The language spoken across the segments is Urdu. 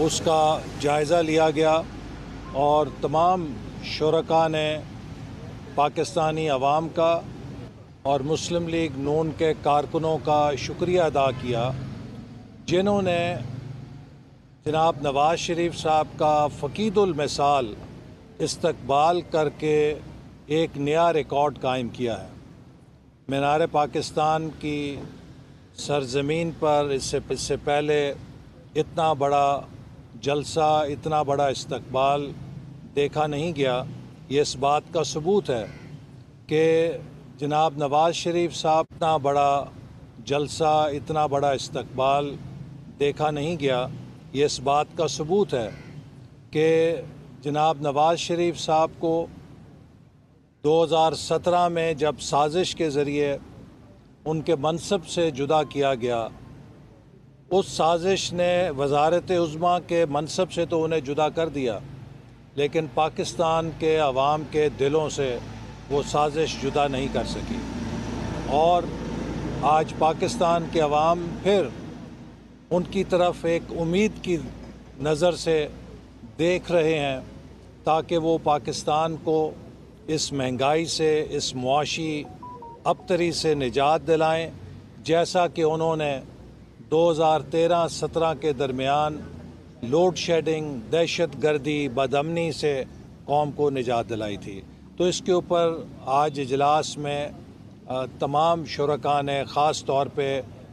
اس کا جائزہ لیا گیا اور تمام شرکاء نے پاکستانی عوام کا اور مسلم لیگ نون کے کارکنوں کا شکریہ ادا کیا جنہوں نے جناب نواز شریف صاحب کا فقید المثال استقبال کر کے ایک نیا ریکارڈ قائم کیا ہے۔ مینار پاکستان کی سرزمین پر اس سے پہلے اتنا بڑا جلسہ، اتنا بڑا استقبال دیکھا نہیں گیا۔ یہ اس بات کا ثبوت ہے کہ جناب نواز شریف صاحب اتنا بڑا جلسہ، اتنا بڑا استقبال دیکھا نہیں گیا۔ یہ اس بات کا ثبوت ہے کہ جناب نواز شریف صاحب کو 2017 میں جب سازش کے ذریعے ان کے منصب سے جدا کیا گیا، اس سازش نے وزارت عظمیٰ کے منصب سے تو انہیں جدا کر دیا، لیکن پاکستان کے عوام کے دلوں سے وہ سازش جدا نہیں کر سکی۔ اور آج پاکستان کے عوام پھر ان کی طرف ایک امید کی نظر سے دیکھ رہے ہیں تاکہ وہ پاکستان کو اس مہنگائی سے، اس معاشی ابتری سے نجات دلائیں، جیسا کہ انہوں نے 2013-17 کے درمیان لوڈ شیڈنگ، دہشت گردی، بدامنی سے قوم کو نجات دلائی تھی۔ تو اس کے اوپر آج اجلاس میں تمام شرکاء نے، خاص طور پہ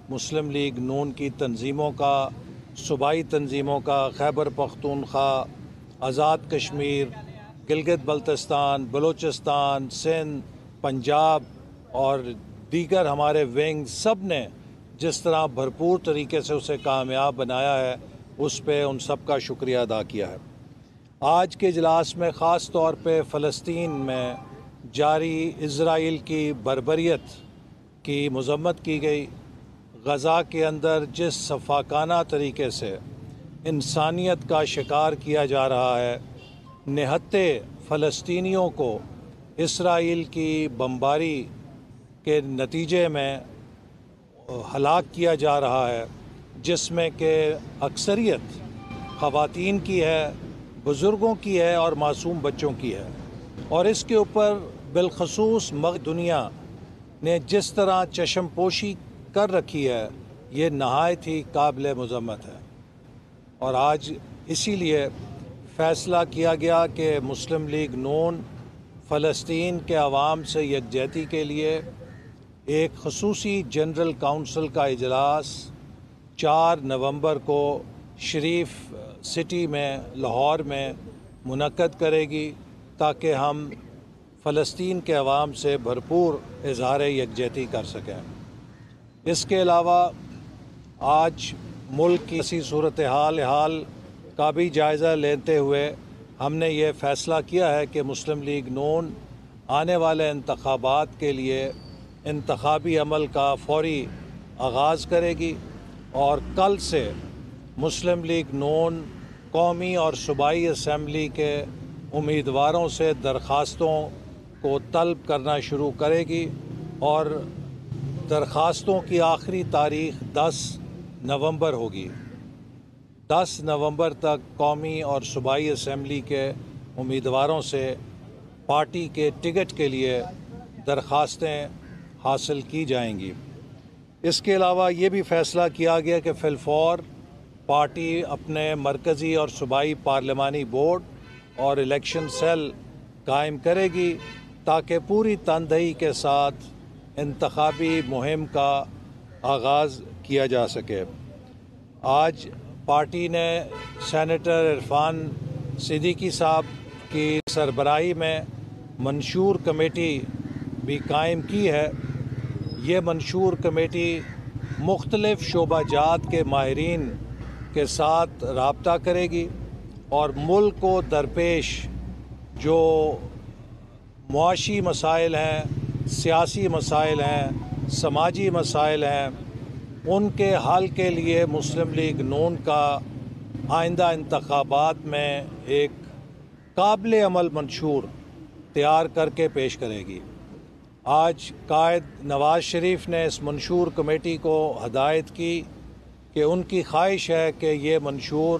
مسلم لیگ نون کی تنظیموں کا، صوبائی تنظیموں کا، خیبر پختونخوا، آزاد کشمیر، گلگت بلتستان، بلوچستان، سندھ، پنجاب اور دیگر ہمارے ونگ، سب نے جس طرح بھرپور طریقے سے اسے کامیاب بنایا ہے، اس پہ ان سب کا شکریہ ادا کیا ہے۔ آج کے اجلاس میں خاص طور پہ فلسطین میں جاری اسرائیل کی بربریت کی مذمت کی گئی۔ غزہ کے اندر جس سفاکانہ طریقے سے انسانیت کا شکار کیا جا رہا ہے، نہتے فلسطینیوں کو اسرائیل کی بمباری کے نتیجے میں ہلاک کیا جا رہا ہے، جس میں کہ اکثریت خواتین کی ہے، بزرگوں کی ہے اور معصوم بچوں کی ہے، اور اس کے اوپر بالخصوص دنیا نے جس طرح چشم پوشی کر رکھی ہے، یہ نہایت ہی قابل مذمت ہے۔ اور آج اسی لیے فیصلہ کیا گیا کہ مسلم لیگ نون فلسطین کے عوام سے یکجہتی کے لیے ایک خصوصی جنرل کونسل کا اجلاس 4 نومبر کو شریف سٹی میں، لاہور میں منعقد کرے گی، تاکہ ہم فلسطین کے عوام سے بھرپور اظہار یکجہتی کر سکیں۔ اس کے علاوہ آج ملک کی ایسی صورتحال کا بھی جائزہ لیتے ہوئے ہم نے یہ فیصلہ کیا ہے کہ مسلم لیگ نون آنے والے انتخابات کے لیے انتخابی عمل کا فوری آغاز کرے گی، اور کل سے مسلم لیگ نون قومی اور صوبائی اسمبلی کے امیدواروں سے درخواستوں کو طلب کرنا شروع کرے گی، اور درخواستوں کی آخری تاریخ 10 نومبر ہوگی۔ 10 نومبر تک قومی اور صوبائی اسمبلی کے امیدواروں سے پارٹی کے ٹکٹ کے لیے درخواستیں حاصل کی جائیں گی۔ اس کے علاوہ یہ بھی فیصلہ کیا گیا کہ فی الفور پارٹی اپنے مرکزی اور صوبائی پارلیمانی بورڈ اور الیکشن سیل قائم کرے گی، تاکہ پوری تندہی کے ساتھ انتخابی مہم کا آغاز کیا جا سکے۔ آج پارٹی نے سینیٹر عرفان صدیقی صاحب کی سربراہی میں منشور کمیٹی بھی قائم کی ہے۔ یہ منشور کمیٹی مختلف شعبہ جات کے ماہرین کے ساتھ رابطہ کرے گی اور ملک کو درپیش جو معاشی مسائل ہیں، سیاسی مسائل ہیں، سماجی مسائل ہیں، ان کے حل کے لیے مسلم لیگ نون کا آئندہ انتخابات میں ایک قابل عمل منشور تیار کر کے پیش کرے گی۔ آج قائد نواز شریف نے اس منشور کمیٹی کو ہدایت کی کہ ان کی خواہش ہے کہ یہ منشور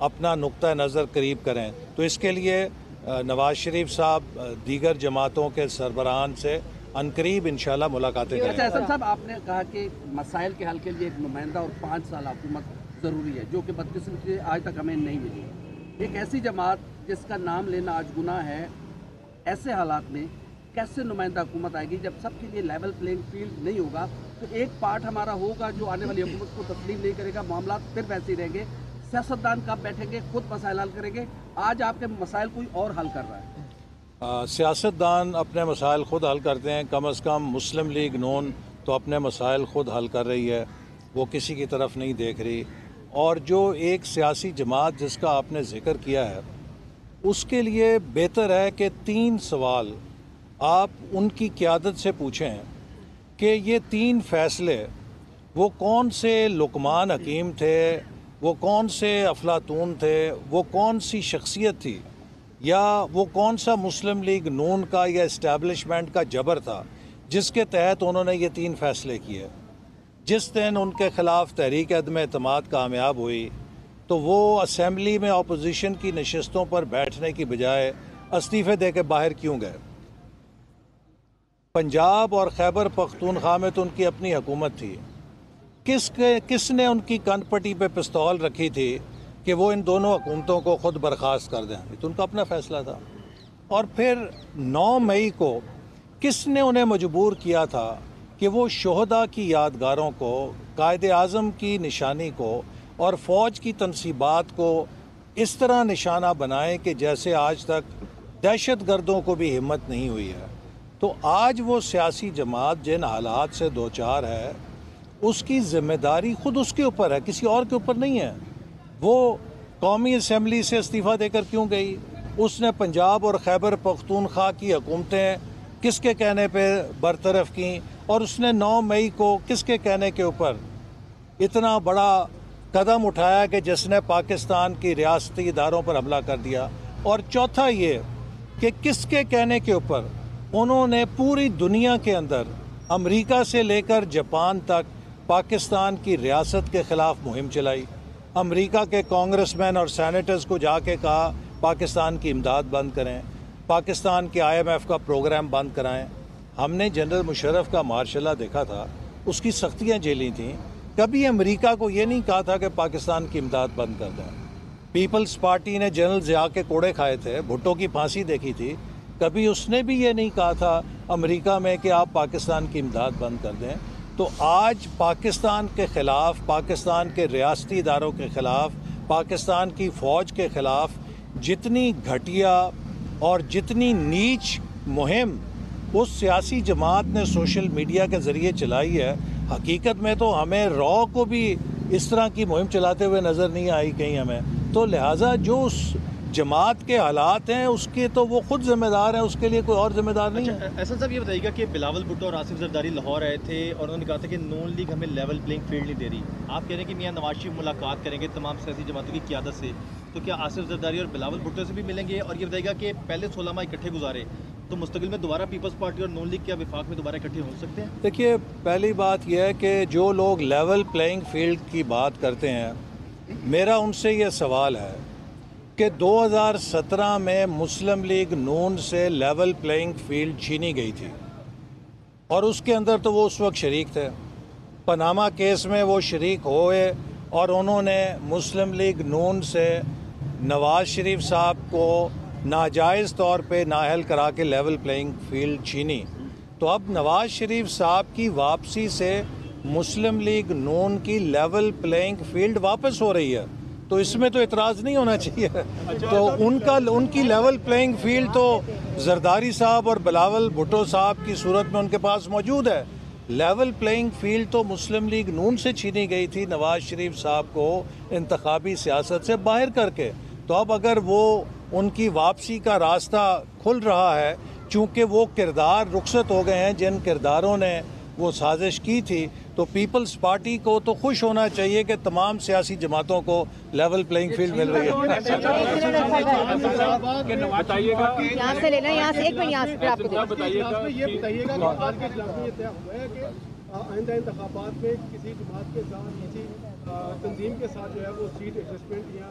اپنا نقطہ نظر قریب کریں. تو اس کے لیے نواز شریف صاحب دیگر جماعتوں کے سربراہان سے عنقریب انشاءاللہ ملاقاتیں کریں. احسن صاحب، آپ نے کہا کہ مسائل کے حل کے لیے ایک نمائندہ اور 5 سال حکومت ضروری ہے، جو کہ بدقسمتی سے آج تک ہمیں نہیں ملی. ایک ایسی جماعت جس کا نام لینا آج گناہ ہے، ایسے حالات میں کیسے نمائندہ حکومت آئے گی جب سب کے لیے لیول پلینگ فیلڈ نہیں ہوگا؟ تو ایک پارٹ ہمارا ہوگا جو آنے والی حکومت کو تسلیم نہیں کرے گا، معاملات پھر ویسے ہی رہیں گے. سیاستدان کب بیٹھیں گے، خود مسائل حل کریں گے؟ آج آپ کے مسائل کوئی اور حل کر رہا ہے. سیاستدان اپنے مسائل خود حل کرتے ہیں. کم از کم مسلم لیگ نون تو اپنے مسائل خود حل کر رہی ہے، وہ کسی کی طرف نہیں دیکھ رہی. اور جو ایک سیاسی جماعت جس کا آپ نے ذکر کیا ہے، اس کے لیے بہتر ہے کہ 3 سوال آپ ان کی قیادت سے پوچھیں کہ یہ 3 فیصلے وہ کون سے لقمان حکیم تھے، وہ کون سے افلاطون تھے، وہ کون سی شخصیت تھی، یا وہ کون سا مسلم لیگ نون کا یا اسٹیبلشمنٹ کا جبر تھا جس کے تحت انہوں نے یہ 3 فیصلے کیے. جس دن ان کے خلاف تحریک عدم اعتماد کامیاب ہوئی تو وہ اسمبلی میں اپوزیشن کی نشستوں پر بیٹھنے کی بجائے استعفے دے کے باہر کیوں گئے؟ پنجاب اور خیبر پختونخوا میں تو ان کی اپنی حکومت تھی. کس نے ان کی کن پٹی پہ پستول رکھی تھی کہ وہ ان دونوں حکومتوں کو خود برخاست کر دیں؟ یہ تو ان کا اپنا فیصلہ تھا. اور پھر 9 مئی کو کس نے انہیں مجبور کیا تھا کہ وہ شہداء کی یادگاروں کو، قائد اعظم کی نشانی کو اور فوج کی تنصیبات کو اس طرح نشانہ بنائیں کہ جیسے آج تک دہشت گردوں کو بھی ہمت نہیں ہوئی ہے؟ تو آج وہ سیاسی جماعت جن حالات سے دوچار ہے، اس کی ذمہ داری خود اس کے اوپر ہے، کسی اور کے اوپر نہیں ہے. وہ قومی اسمبلی سے استعفیٰ دے کر کیوں گئی؟ اس نے پنجاب اور خیبر پختونخوا کی حکومتیں کس کے کہنے پہ برطرف کیں؟ اور اس نے 9 مئی کو کس کے کہنے کے اوپر اتنا بڑا قدم اٹھایا کہ جس نے پاکستان کی ریاستی اداروں پر حملہ کر دیا؟ اور چوتھا یہ کہ کس کے کہنے کے اوپر انہوں نے پوری دنیا کے اندر امریکہ سے لے کر جاپان تک پاکستان کی ریاست کے خلاف مہم چلائی؟ امریکہ کے کانگریس مین اور سینیٹرز کو جا کے کہا پاکستان کی امداد بند کریں، پاکستان کے IMF کا پروگرام بند کرائیں. ہم نے جنرل مشرف کا مارشل لا دیکھا تھا، اس کی سختیاں جھیلی تھیں. کبھی امریکہ کو یہ نہیں کہا تھا کہ پاکستان کی امداد بند کر دیں. پیپلز پارٹی نے جنرل ضیاء کے کوڑے کھائے تھے، بھٹو کی پھانسی دیکھی تھی، کبھی اس نے بھی یہ نہیں کہا تھا امریکہ میں کہ آپ پاکستان کی امداد بند کر دیں. تو آج پاکستان کے خلاف، پاکستان کے ریاستی اداروں کے خلاف، پاکستان کی فوج کے خلاف جتنی گھٹیا اور جتنی نیچ مہم اس سیاسی جماعت نے سوشل میڈیا کے ذریعے چلائی ہے، حقیقت میں تو ہمیں رو کو بھی اس طرح کی مہم چلاتے ہوئے نظر نہیں آئی کہیں ہمیں. تو لہٰذا جو اس جماعت کے حالات ہیں اس کے تو وہ خود ذمہ دار ہیں، اس کے لیے کوئی اور ذمہ دار نہیں ہے. احسن صاحب، یہ بتائیے گا کہ بلاول بھٹو اور آصف زرداری لاہور آئے تھے اور انہوں نے کہا تھا کہ نون لیگ ہمیں لیول پلینگ فیلڈ نہیں دے رہی. آپ کہہ رہے ہیں کہ میاں نواز شریف ملاقات کریں گے تمام سیاسی جماعتوں کی قیادت سے، تو کیا آصف زرداری اور بلاول بھٹو سے بھی ملیں گے؟ اور یہ بتائیے گا کہ پہلے 16 ماہ اکٹھے گزارے، تو مستقبل میں دوبارہ پیپلز پارٹی اور نون لیگ کیا وفاق میں دوبارہ اکٹھے ہو سکتے ہیں؟ دیکھیے، پہلی بات یہ ہے کہ جو لوگ لیول پلینگ فیلڈ کی بات کرتے ہیں، میرا ان سے یہ سوال ہے کہ 2017 میں مسلم لیگ نون سے لیول پلینگ فیلڈ چھینی گئی تھی اور اس کے اندر تو وہ اس وقت شریک تھے. پاناما کیس میں وہ شریک ہوئے اور انہوں نے مسلم لیگ نون سے نواز شریف صاحب کو ناجائز طور پہ نااہل کرا کے لیول پلینگ فیلڈ چھینی. تو اب نواز شریف صاحب کی واپسی سے مسلم لیگ نون کی لیول پلینگ فیلڈ واپس ہو رہی ہے، تو اس میں تو اعتراض نہیں ہونا چاہیے. تو ان کی لیول پلینگ فیلڈ تو زرداری صاحب اور بلاول بھٹو صاحب کی صورت میں ان کے پاس موجود ہے. لیول پلینگ فیلڈ تو مسلم لیگ نون سے چھینی گئی تھی نواز شریف صاحب کو انتخابی سیاست سے باہر کر کے. تو اب اگر وہ ان کی واپسی کا راستہ کھل رہا ہے، چونکہ وہ کردار رخصت ہو گئے ہیں جن کرداروں نے وہ سازش کی تھی، تو پیپلز پارٹی کو تو خوش ہونا چاہیے کہ تمام سیاسی جماعتوں کو لیول پلینگ فیلڈ مل رہی ہے. یہاں سے لینا، یہاں سے ایک منٹ، یہاں سے آپ کو یہ بتائیے گا کہ آج کے اجلاس میں یہ طے ہوا ہے کہ آئندہ انتخابات میں کسی جماعت کے ساتھ، کسی تنظیم کے ساتھ جو ہے وہ سیٹ ایڈجسٹمنٹ یا